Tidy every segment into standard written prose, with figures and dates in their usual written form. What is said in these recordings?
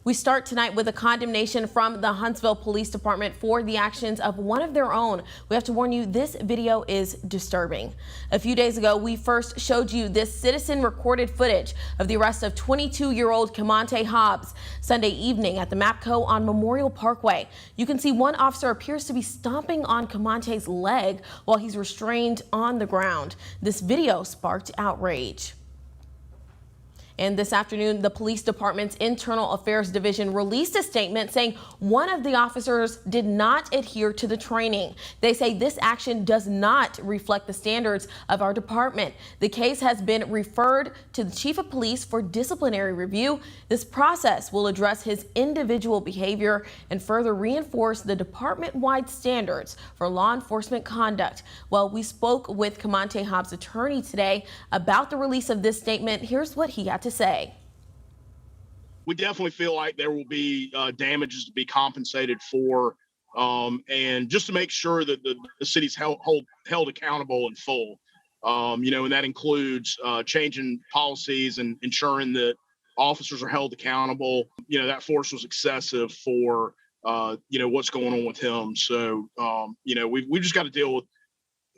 We start tonight with a condemnation from the Huntsville Police Department for the actions of one of their own. We have to warn you, this video is disturbing. A few days ago, we first showed you this citizen recorded footage of the arrest of 22-year-old Camonte Hobbs Sunday evening at the MAPCO on Memorial Parkway. You can see one officer appears to be stomping on Camonte's leg while he's restrained on the ground. This video sparked outrage. And this afternoon, the police department's Internal Affairs Division released a statement saying one of the officers did not adhere to the training. They say this action does not reflect the standards of our department. The case has been referred to the chief of police for disciplinary review. This process will address his individual behavior and further reinforce the department-wide standards for law enforcement conduct. Well, we spoke with Camonte Hobbs' attorney today about the release of this statement. Here's what he had to say. We definitely feel like there will be damages to be compensated for, and just to make sure that the city's held accountable in full. And that includes changing policies and ensuring that officers are held accountable. That force was excessive for what's going on with him. So we just got to deal with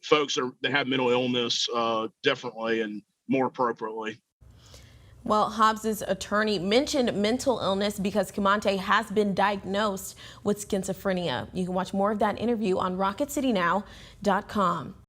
folks that have mental illness differently and more appropriately. Well, Hobbs' attorney mentioned mental illness because Camonte has been diagnosed with schizophrenia. You can watch more of that interview on RocketCityNow.com.